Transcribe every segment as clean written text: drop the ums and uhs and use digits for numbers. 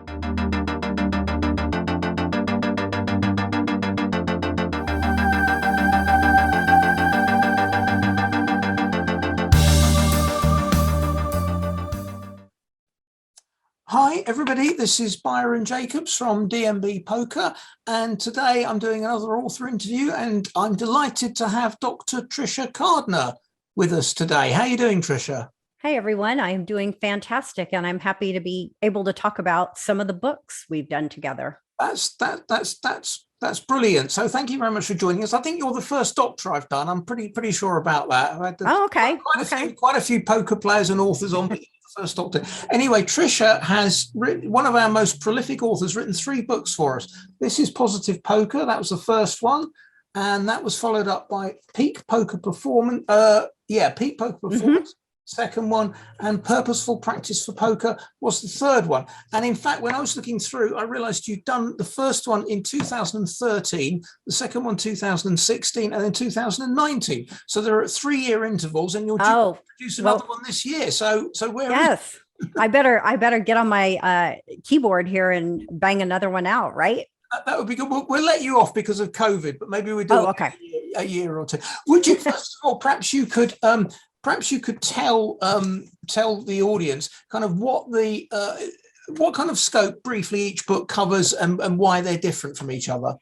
Hi everybody, this is Byron Jacobs from D&B Poker, and today I'm doing another author interview, and I'm delighted to have Dr. Tricia Cardner with us today. How are you doing, Tricia? Hi, everyone. I am doing fantastic, and I'm happy to be able to talk about some of the books we've done together. That's brilliant. So thank you very much for joining us. I think you're the first doctor I've done. I'm pretty sure about that. I've had okay. Quite a few poker players and authors on, but you're the first doctor. Anyway, Tricia has written, one of our most prolific authors, written 3 books for us. This is Positive Poker. That was the first one, and that was followed up by Peak Poker Performance. Peak Poker Performance. Second one, and Purposeful Practice for Poker was the third one. And in fact, when I was looking through, I realized you'd done the first one in 2013, the second one 2016, and then 2019. So there are 3-year intervals, and you're due to produce another one this year. So where yes. I better get on my keyboard here and bang another one out, right? That would be good. We'll let you off because of COVID, but maybe we do a year or two. Would you, first of all, perhaps you could tell the audience kind of what kind of scope briefly each book covers, and why they're different from each other.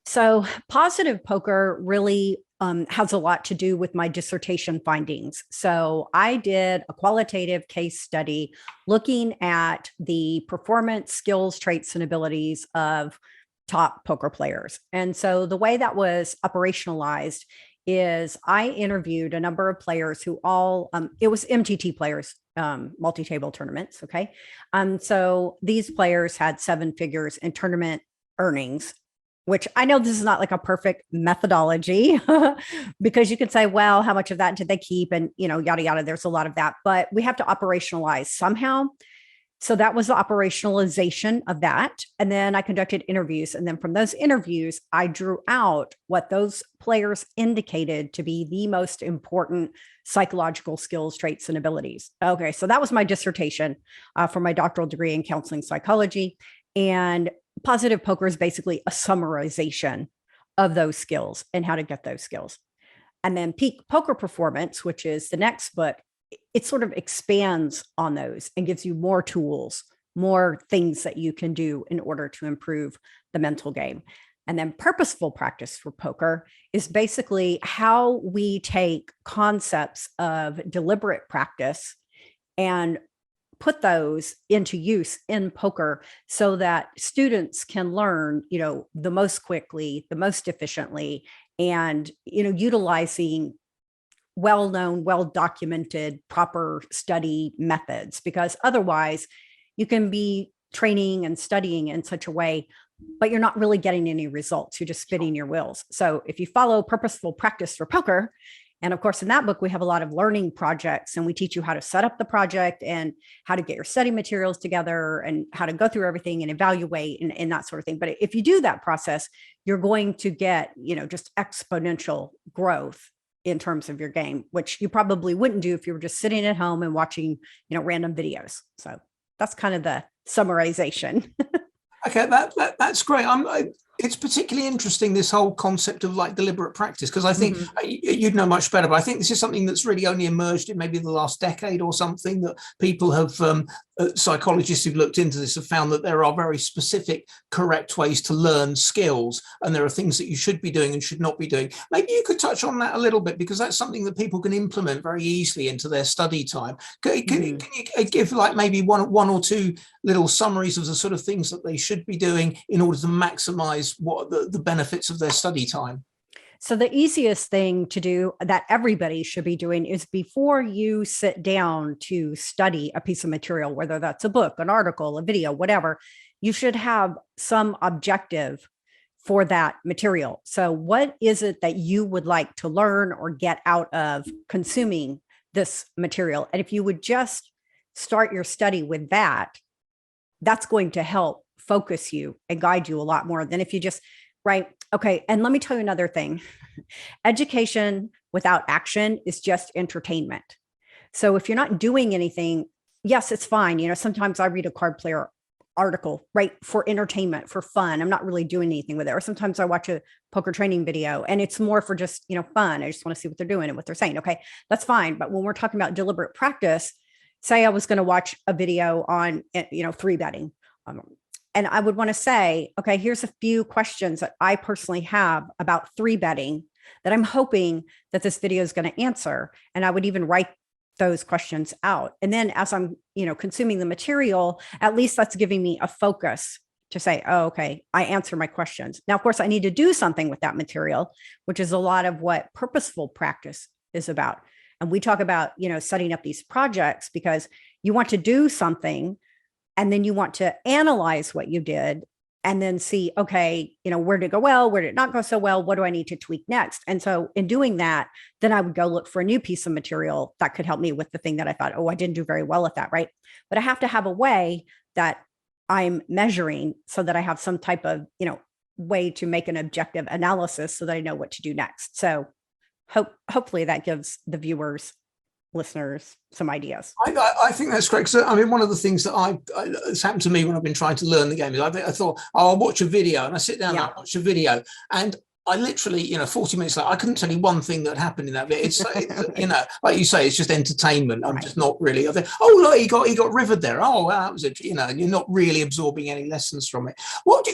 So Positive Poker really has a lot to do with my dissertation findings. So I did a qualitative case study looking at the performance, skills, traits, and abilities of top poker players. And so the way that was operationalized is I interviewed a number of players who all, it was MTT players, multi-table tournaments, okay? So these players had 7 figures in tournament earnings, which I know this is not like a perfect methodology because you could say, well, how much of that did they keep? And, yada, yada, there's a lot of that, but we have to operationalize somehow. So that was the operationalization of that. And then I conducted interviews. And then from those interviews, I drew out what those players indicated to be the most important psychological skills, traits, and abilities. Okay, so that was my dissertation for my doctoral degree in counseling psychology. And Positive Poker is basically a summarization of those skills and how to get those skills. And then Peak Poker Performance, which is the next book, it sort of expands on those and gives you more tools, more things that you can do in order to improve the mental game. And then Purposeful Practice for Poker is basically how we take concepts of deliberate practice and put those into use in poker so that students can learn, the most quickly, the most efficiently, and, utilizing well-known, well-documented, proper study methods, because otherwise you can be training and studying in such a way, but you're not really getting any results. You're just spinning your wheels. So if you follow Purposeful Practice for Poker, and of course, in that book, we have a lot of learning projects, and we teach you how to set up the project and how to get your study materials together and how to go through everything and evaluate and that sort of thing. But if you do that process, you're going to get, just exponential growth in terms of your game, which you probably wouldn't do if you were just sitting at home and watching, random videos. So that's kind of the summarization. Okay, that's great. It's particularly interesting, this whole concept of like deliberate practice, because I think you'd know much better, but I think this is something that's really only emerged in maybe the last decade or something, that people have, psychologists who've looked into this have found that there are very specific, correct ways to learn skills, and there are things that you should be doing and should not be doing. Maybe you could touch on that a little bit, because that's something that people can implement very easily into their study time. Can you give like maybe one or two little summaries of the sort of things that they should be doing in order to maximize what the benefits of their study time? So the easiest thing to do that everybody should be doing is, before you sit down to study a piece of material, whether that's a book, an article, a video, whatever, you should have some objective for that material. So what is it that you would like to learn or get out of consuming this material? And if you would just start your study with that, that's going to help focus you and guide you a lot more than if you just, right? Okay. And let me tell you another thing. Education without action is just entertainment. So if you're not doing anything, yes, it's fine. Sometimes I read a card player article, right? For entertainment, for fun. I'm not really doing anything with it. Or sometimes I watch a poker training video and it's more for just, fun. I just want to see what they're doing and what they're saying. Okay, that's fine. But when we're talking about deliberate practice, say I was going to watch a video on, three betting. And I would want to say, okay, here's a few questions that I personally have about three betting that I'm hoping that this video is going to answer. And I would even write those questions out. And then as I'm, consuming the material, at least that's giving me a focus to say, oh, okay, I answer my questions. Now, of course, I need to do something with that material, which is a lot of what purposeful practice is about. And we talk about, setting up these projects because you want to do something and then you want to analyze what you did and then see, okay, where did it go well? Where did it not go so well? What do I need to tweak next? And so in doing that, then I would go look for a new piece of material that could help me with the thing that I thought, oh, I didn't do very well at that, right? But I have to have a way that I'm measuring so that I have some type of, way to make an objective analysis so that I know what to do next. So hopefully that gives the viewers, listeners, some ideas. I think that's great. So, one of the things that it's happened to me when I've been trying to learn the game is I thought, oh, I'll watch a video, and I sit down and I watch a video, and I literally, 40 minutes later, I couldn't tell you one thing that happened in that video. It's like you say, it's just entertainment. I'm just not really. I think, oh, look, he got rivered there. Oh, wow, that was and you're not really absorbing any lessons from it.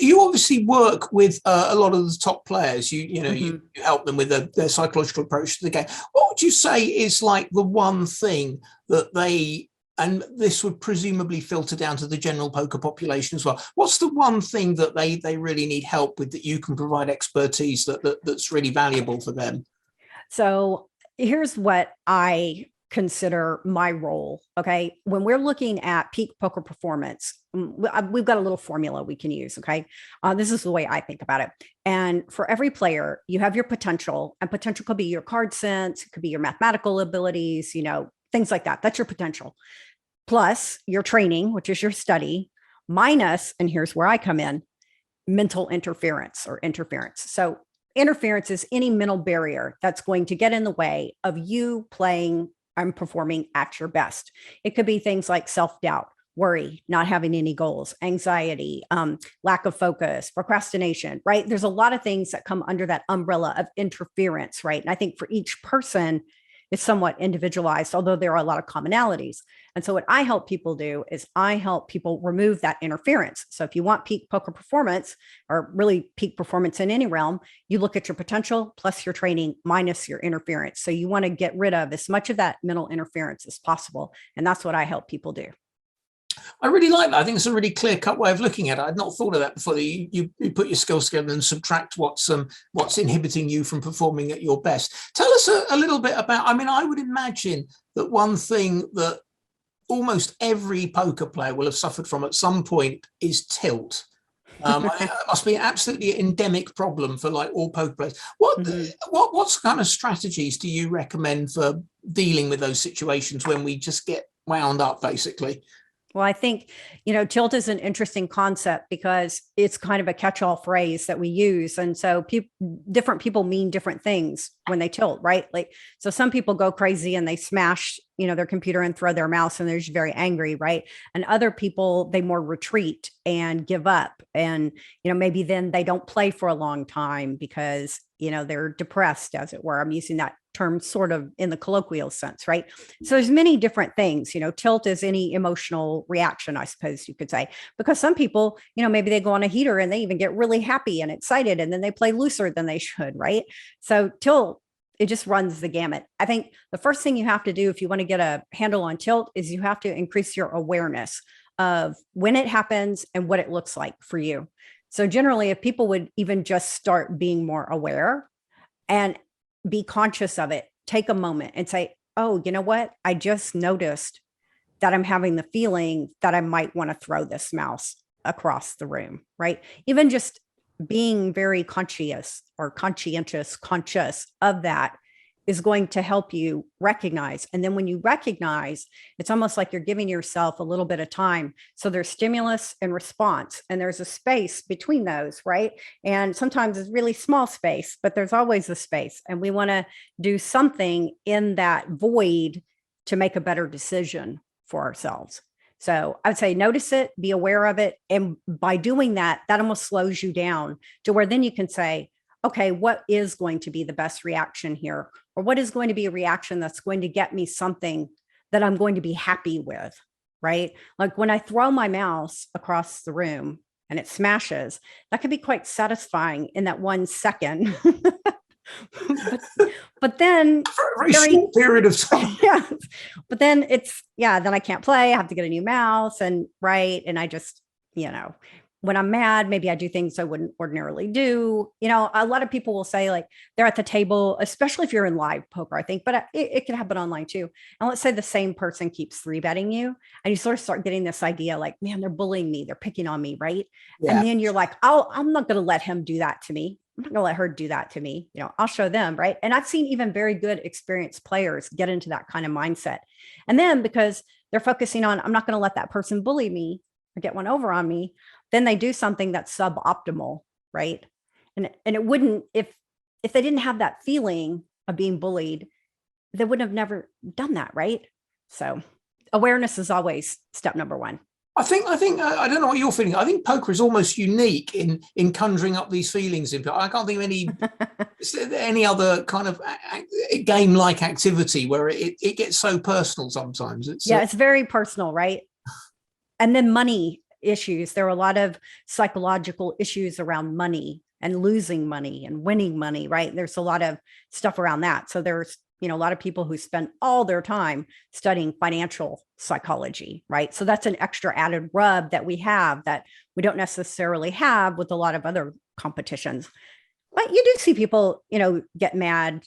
You obviously work with a lot of the top players. You help them with their psychological approach to the game. What would you say is like the one thing that they, and this would presumably filter down to the general poker population as well. What's the one thing that they really need help with that you can provide expertise that's really valuable for them? So here's what I consider my role. Okay. When we're looking at peak poker performance, we've got a little formula we can use. Okay. This is the way I think about it. And for every player, you have your potential, and potential could be your card sense, it could be your mathematical abilities, things like that. That's your potential. Plus your training, which is your study, minus, and here's where I come in, mental interference or interference. So interference is any mental barrier that's going to get in the way of you playing and performing at your best. It could be things like self-doubt, worry, not having any goals, anxiety, lack of focus, procrastination, right? There's a lot of things that come under that umbrella of interference, right? And I think for each person, it's somewhat individualized, although there are a lot of commonalities. And so what I help people do is I help people remove that interference. So if you want peak poker performance, or really peak performance in any realm, you look at your potential plus your training minus your interference. So you want to get rid of as much of that mental interference as possible. And that's what I help people do. I really like that. I think it's a really clear-cut way of looking at it. I'd not thought of that before. You put your skills together and subtract what's inhibiting you from performing at your best. Tell us a little bit about. I would imagine that one thing that almost every poker player will have suffered from at some point is tilt. It must be an absolutely endemic problem for like all poker players. What kind of strategies do you recommend for dealing with those situations when we just get wound up, basically? Well, I think, tilt is an interesting concept because it's kind of a catch-all phrase that we use. And so different people mean different things when they tilt, right? Like, so some people go crazy and they smash, their computer and throw their mouse and they're just very angry, right? And other people, they more retreat and give up. And, maybe then they don't play for a long time because, they're depressed, as it were. I'm using that term sort of in the colloquial sense, right? So there's many different things, tilt is any emotional reaction, I suppose you could say, because some people, maybe they go on a heater and they even get really happy and excited and then they play looser than they should, right? So tilt, it just runs the gamut. I think the first thing you have to do if you want to get a handle on tilt is you have to increase your awareness of when it happens and what it looks like for you. So generally, if people would even just start being more aware and be conscious of it, take a moment and say, oh, you know what? I just noticed that I'm having the feeling that I might want to throw this mouse across the room, right? Even just being very conscious of that is going to help you recognize. And then when you recognize, it's almost like you're giving yourself a little bit of time. So there's stimulus and response, and there's a space between those, right? And sometimes it's really small space, but there's always a space. And we want to do something in that void to make a better decision for ourselves. So I would say notice it, be aware of it. And by doing that, that almost slows you down to where then you can say, okay, what is going to be the best reaction here? Or what is going to be a reaction that's going to get me something that I'm going to be happy with, right? Like when I throw my mouse across the room and it smashes, that can be quite satisfying in that 1 second. but then for a very short period of time. Yeah. But then then I can't play. I have to get a new mouse and and I just, when I'm mad, maybe I do things I wouldn't ordinarily do. A lot of people will say like they're at the table, especially if you're in live poker, I think, but it can happen online too. And let's say the same person keeps 3-betting you and you sort of start getting this idea like, man, they're bullying me. They're picking on me. Right. Yeah. And then you're like, oh, I'm not going to let him do that to me. I'm not going to let her do that to me. I'll show them. Right. And I've seen even very good experienced players get into that kind of mindset. And then because they're focusing on, I'm not going to let that person bully me or get one over on me, then they do something that's suboptimal. Right. And it wouldn't, if they didn't have that feeling of being bullied, they would have never done that. Right. So awareness is always step number one. I think I don't know what you're feeling. I think poker is almost unique in conjuring up these feelings in people. I can't think of any other kind of game-like activity where it gets so personal sometimes. It's very personal, right? And then money issues. There are a lot of psychological issues around money and losing money and winning money, right? There's a lot of stuff around that. So there's a lot of people who spend all their time studying financial psychology, right? So that's an extra added rub that we have that we don't necessarily have with a lot of other competitions. But you do see people, get mad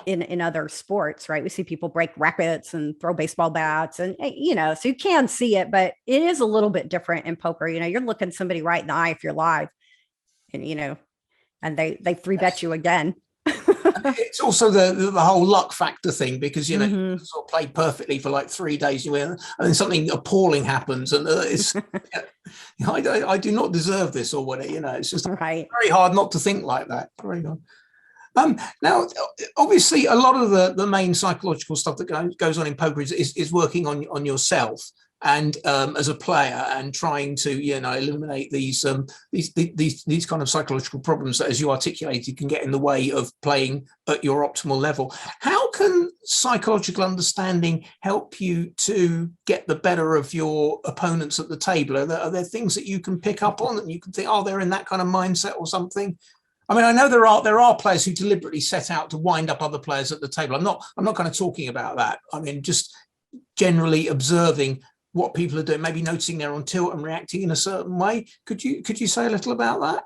in other sports, right? We see people break rackets and throw baseball bats and, so you can see it, but it is a little bit different in poker. You're looking somebody right in the eye if you're live and, and they 3-bet you again. It's also the whole luck factor thing because you sort of play perfectly for like 3 days and then something appalling happens and it's I do not deserve this or whatever. It's just very hard not to think like that. Very hard. Now, obviously, a lot of the main psychological stuff that goes on in poker is working on yourself and as a player and trying to eliminate these kind of psychological problems that, as you articulated, can get in the way of playing at your optimal level. How can psychological understanding help you to get the better of your opponents at the table? Are there things that you can pick up on and you can think, oh, they're in that kind of mindset or something? I mean, I know there are players who deliberately set out to wind up other players at the table. I'm not kind of talking about that. I mean, just generally observing what people are doing, maybe noticing they're on tilt and reacting in a certain way. Could you say a little about that?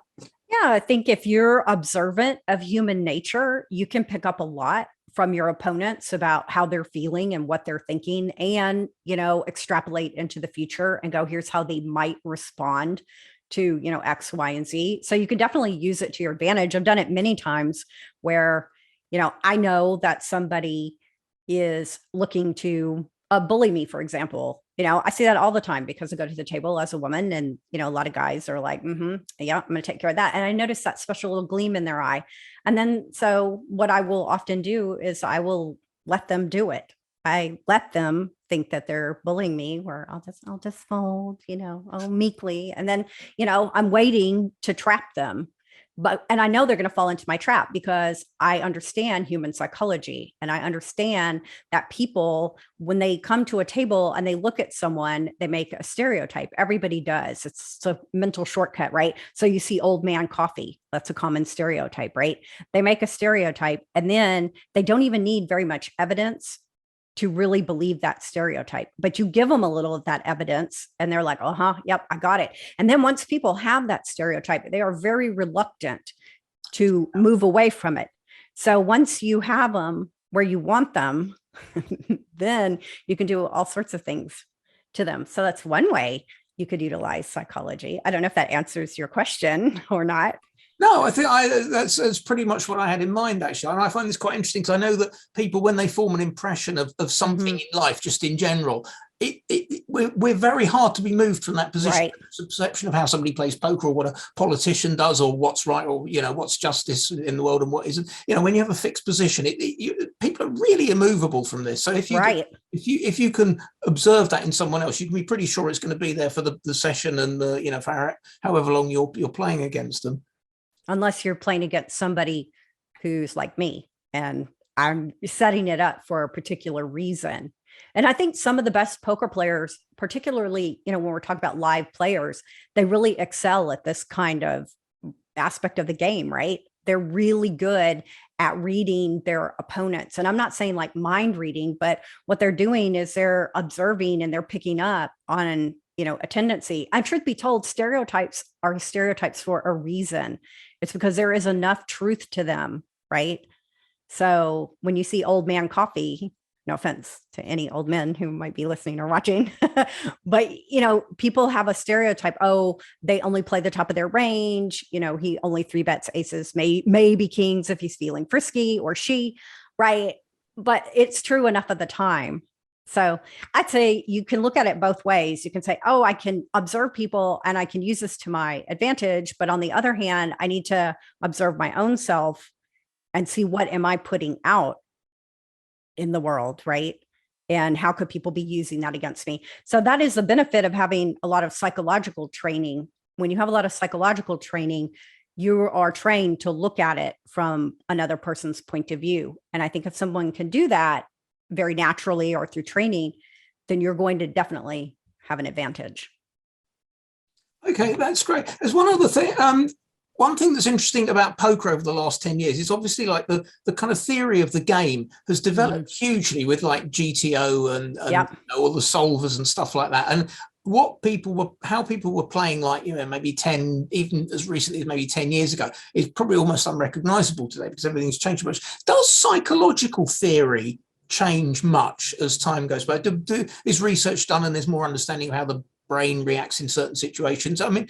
Yeah, I think if you're observant of human nature, you can pick up a lot from your opponents about how they're feeling and what they're thinking and, extrapolate into the future and go, here's how they might respond to, X, Y, and Z. So you can definitely use it to your advantage. I've done it many times where, I know that somebody is looking to bully me, for example. I see that all the time because I go to the table as a woman and, a lot of guys are like, yeah, I'm going to take care of that. And I notice that special little gleam in their eye. And then, so what I will often do is I will let them do it. I let them think that they're bullying me where I'll just fold, meekly. And then, I'm waiting to trap them. And I know they're going to fall into my trap because I understand human psychology and I understand that people, when they come to a table and they look at someone, they make a stereotype. Everybody does. It's a mental shortcut, right? So you see old man coffee. That's a common stereotype, right? They make a stereotype and then they don't even need very much evidence to really believe that stereotype, but you give them a little of that evidence and they're like, yep, I got it. And then once people have that stereotype, they are very reluctant to move away from it. So once you have them where you want them, then you can do all sorts of things to them. So that's one way you could utilize psychology. I don't know if that answers your question or not. No, I think that's pretty much what I had in mind, actually. And I find this quite interesting because I know that people, when they form an impression of something in life, just in general, we're very hard to be moved from that position. Right. It's a perception of how somebody plays poker, or what a politician does, or what's right, or what's justice in the world and what isn't. When you have a fixed position, people are really immovable from this. So if you can observe that in someone else, you can be pretty sure it's going to be there for the session and for however long you're playing against them. Unless you're playing against somebody who's like me and I'm setting it up for a particular reason. And I think some of the best poker players, particularly, when we're talking about live players, they really excel at this kind of aspect of the game, right? They're really good at reading their opponents. And I'm not saying like mind reading, but what they're doing is they're observing and they're picking up on, a tendency. And truth be told, stereotypes are stereotypes for a reason. It's because there is enough truth to them, right? So when you see old man coffee, no offense to any old men who might be listening or watching, but, people have a stereotype. Oh, they only play the top of their range. He only 3-bets aces, maybe kings if he's feeling frisky, or she, right? But it's true enough of the time. So I'd say you can look at it both ways. You can say, oh, I can observe people and I can use this to my advantage. But on the other hand, I need to observe my own self and see what am I putting out in the world, right? And how could people be using that against me? So that is the benefit of having a lot of psychological training. When you have a lot of psychological training, you are trained to look at it from another person's point of view. And I think if someone can do that very naturally or through training, then you're going to definitely have an advantage. Okay, that's great. There's one other thing. One thing that's interesting about poker over the last 10 years is obviously like the kind of theory of the game has developed hugely with like GTO and all the solvers and stuff like that. And how people were playing like, maybe 10, even as recently as maybe 10 years ago, is probably almost unrecognizable today because everything's changed much. Does psychological theory change much as time goes by? Is research done and there's more understanding of how the brain reacts in certain situations? I mean,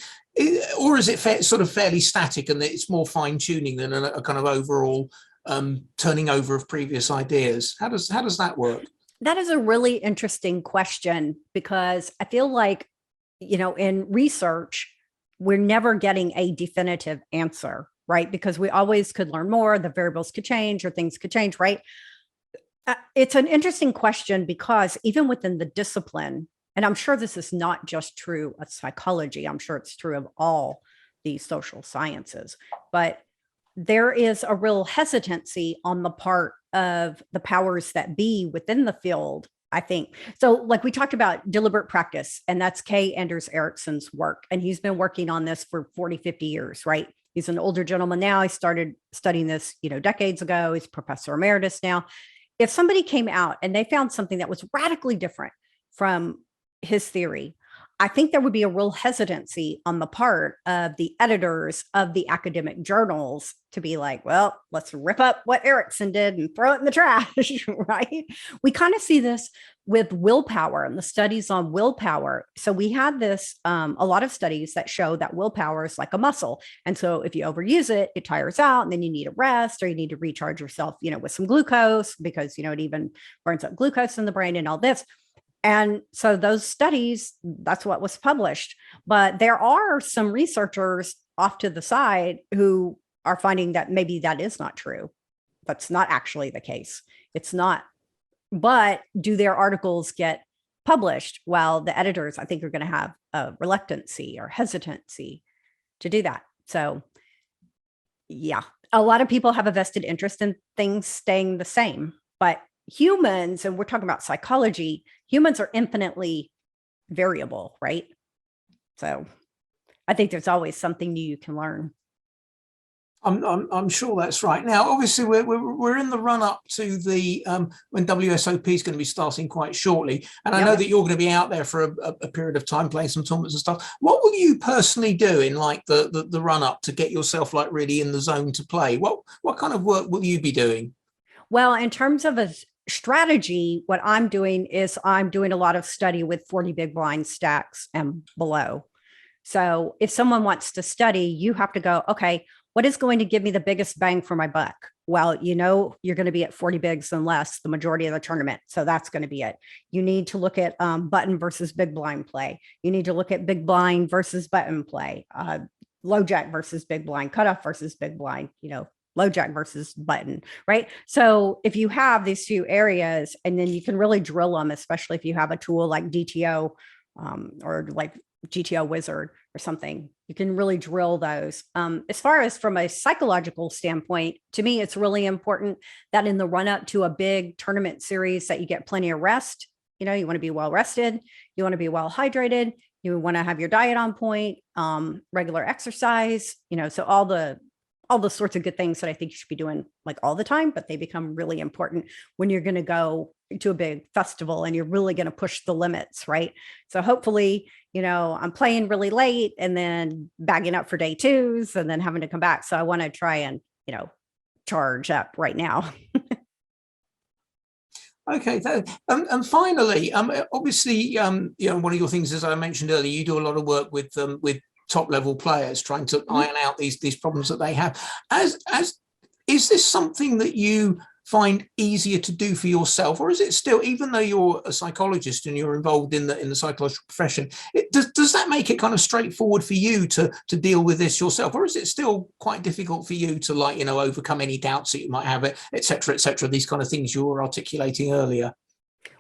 or is it fairly static and it's more fine tuning than a kind of overall turning over of previous ideas? How does that work? That is a really interesting question because I feel like, in research, we're never getting a definitive answer, right? Because we always could learn more, the variables could change or things could change, right? It's an interesting question because even within the discipline, and I'm sure this is not just true of psychology, I'm sure it's true of all these social sciences, but there is a real hesitancy on the part of the powers that be within the field, I think. So like we talked about deliberate practice, and that's K. Anders Ericsson's work. And he's been working on this for 40, 50 years, right? He's an older gentleman now. He started studying this, decades ago. He's professor emeritus now. If somebody came out and they found something that was radically different from his theory, I think there would be a real hesitancy on the part of the editors of the academic journals to be like, well, let's rip up what Erickson did and throw it in the trash, right? We kind of see this with willpower and the studies on willpower. So we had this, a lot of studies that show that willpower is like a muscle. And so if you overuse it, it tires out and then you need a rest or you need to recharge yourself, with some glucose because, it even burns up glucose in the brain and all this. And so those studies, that's what was published. But there are some researchers off to the side who are finding that maybe that is not true. That's not actually the case. It's not. But do their articles get published? Well, the editors, I think, are going to have a reluctancy or hesitancy to do that. So, yeah, a lot of people have a vested interest in things staying the same. But humans, and we're talking about psychology, humans are infinitely variable, right? So I think there's always something new you can learn. I'm sure that's right. Now, obviously, we're in the run up to the when WSOP is going to be starting quite shortly, and I know that you're going to be out there for a period of time playing some tournaments and stuff. What will you personally do in like the run up to get yourself like really in the zone to play? What kind of work will you be doing? Well, in terms of a strategy, what I'm doing is I'm doing a lot of study with 40 big blind stacks and below. So if someone wants to study, you have to go, okay, what is going to give me the biggest bang for my buck? Well, you're going to be at 40 bigs and less the majority of the tournament. So that's going to be it. You need to look at button versus big blind play. You need to look at big blind versus button play, low jack versus big blind, cutoff versus big blind, low jack versus button, right? So if you have these few areas, and then you can really drill them, especially if you have a tool like DTO or like GTO Wizard or something, you can really drill those. As far as from a psychological standpoint, to me, it's really important that in the run up to a big tournament series that you get plenty of rest. You want to be well rested. You want to be well hydrated. You want to have your diet on point, regular exercise, so all the sorts of good things that I think you should be doing like all the time, but they become really important when you're going to go to a big festival and you're really going to push the limits, right? So hopefully, I'm playing really late and then bagging up for day twos and then having to come back. So I want to try and, charge up right now. Okay, and finally, obviously, one of your things, as I mentioned earlier, you do a lot of work with top level players, trying to iron out these problems that they have. Is this something that you find easier to do for yourself, or is it still, even though you're a psychologist and you're involved in the psychological profession, does that make it kind of straightforward for you to deal with this yourself, or is it still quite difficult for you to overcome any doubts that you might have, et cetera, these kind of things you were articulating earlier?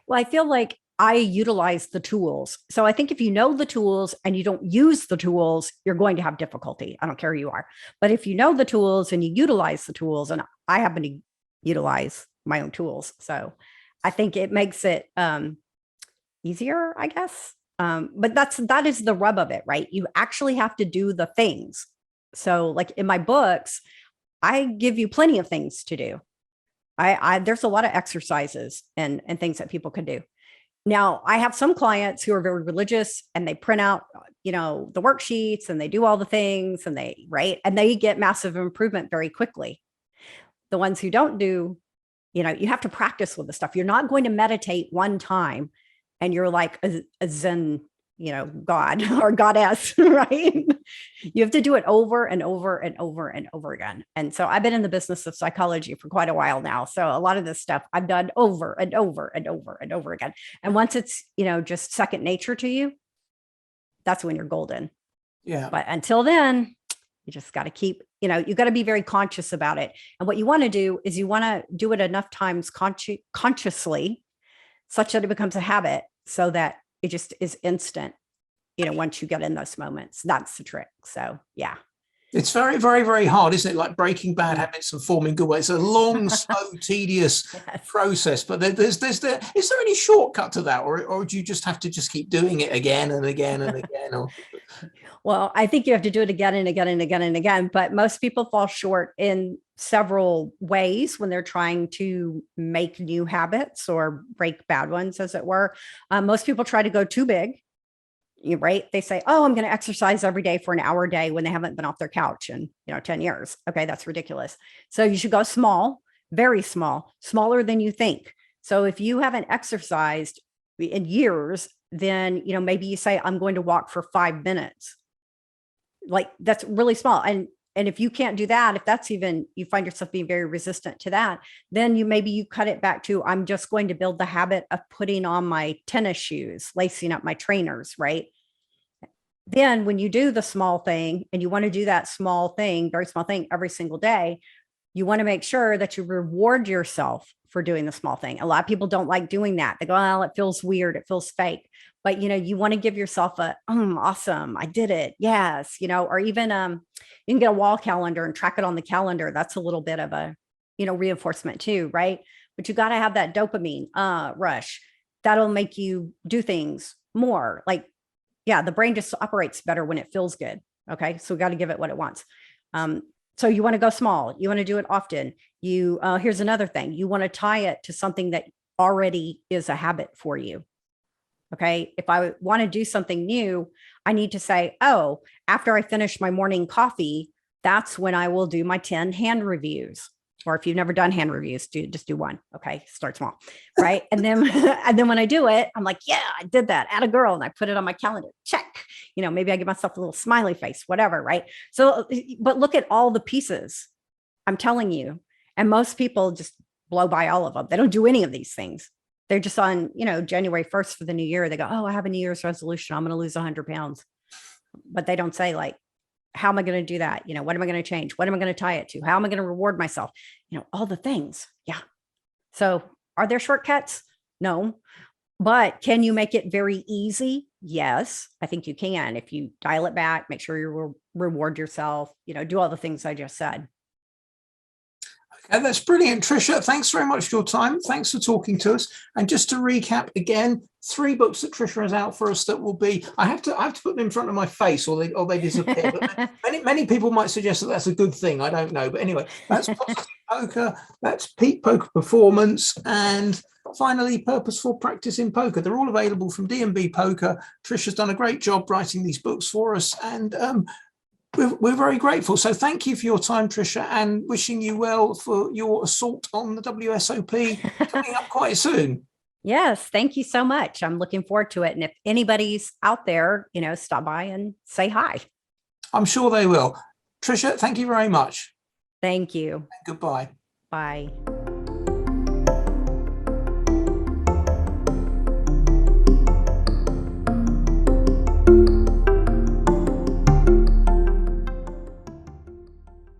Well, I feel like I utilize the tools. So I think if you know the tools and you don't use the tools, you're going to have difficulty. I don't care who you are. But if you know the tools and you utilize the tools, and I happen to utilize my own tools, so I think it makes it easier, I guess. But that is the rub of it, right? You actually have to do the things. So like in my books, I give you plenty of things to do. There's a lot of exercises and things that people can do. Now, I have some clients who are very religious and they print out, the worksheets and they do all the things and they get massive improvement very quickly. The ones who don't do, you have to practice with the stuff. You're not going to meditate one time and you're like a Zen, God or goddess, right? You have to do it over and over and over and over again. And so I've been in the business of psychology for quite a while now. So a lot of this stuff I've done over and over and over and over again. And once it's, just second nature to you, that's when you're golden. Yeah. But until then, you just got to keep, you got to be very conscious about it. And what you want to do is you want to do it enough times consciously such that it becomes a habit, so that it just is instant, once you get in those moments. That's the trick. So, yeah. It's very, very, very hard, isn't it? Like breaking bad habits and forming good ones. It's a long, slow, tedious process. But is there any shortcut to that? Or do you just have to just keep doing it again and again and again? Or... Well, I think you have to do it again and again and again and again. But most people fall short in several ways when they're trying to make new habits or break bad ones, as it were. Most people try to go too big. Right? They say, oh, I'm going to exercise every day for an hour a day when they haven't been off their couch in, 10 years. Okay. That's ridiculous. So you should go small, very small, smaller than you think. So if you haven't exercised in years, then, maybe you say, I'm going to walk for 5 minutes. Like that's really small. And if you can't do that, if that's even, you find yourself being very resistant to that, then you cut it back to, I'm just going to build the habit of putting on my tennis shoes, lacing up my trainers, right? Then when you do the small thing and you want to do that small thing, very small thing every single day, you want to make sure that you reward yourself for doing the small thing. A lot of people don't like doing that. They go, well, it feels weird. It feels fake. But, you want to give yourself a, awesome, I did it. Yes. Or even you can get a wall calendar and track it on the calendar. That's a little bit of a, reinforcement too, right? But you got to have that dopamine rush. That'll make you do things more. Like, yeah, the brain just operates better when it feels good. Okay. So we got to give it what it wants. So you want to go small. You want to do it often. Here's another thing. You want to tie it to something that already is a habit for you. Okay. If I want to do something new, I need to say, oh, after I finish my morning coffee, that's when I will do my 10 hand reviews. Or if you've never done hand reviews, just do one. Okay. Start small. Right. And then, and then when I do it, I'm like, yeah, I did that at a girl, and I put it on my calendar. Check. Maybe I give myself a little smiley face, whatever. Right. So, but look at all the pieces, I'm telling you. And most people just blow by all of them. They don't do any of these things. They're just on, January 1st for the new year. They go, oh, I have a New Year's resolution. I'm going to lose 100 pounds. But they don't say, like, how am I going to do that? What am I going to change? What am I going to tie it to? How am I going to reward myself? All the things. Yeah. So are there shortcuts? No. But can you make it very easy? Yes, I think you can. If you dial it back, make sure you reward yourself, do all the things I just said. Okay, that's brilliant. Tricia, thanks very much for your time. Thanks for talking to us. And just to recap again, 3 books that Tricia has out for us that will be, I have to put them in front of my face or they disappear. But many people might suggest that that's a good thing. I don't know. But anyway, that's Positive Poker, that's Peak Poker Performance, and finally Purposeful Practice in Poker. They're all available from D&B Poker. Tricia's done a great job writing these books for us, and we're very grateful. So thank you for your time, Tricia, and wishing you well for your assault on the WSOP coming up quite soon. Yes, thank you so much. I'm looking forward to it. And if anybody's out there, stop by and say hi. I'm sure they will. Tricia, thank you very much. Thank you. Goodbye. Bye.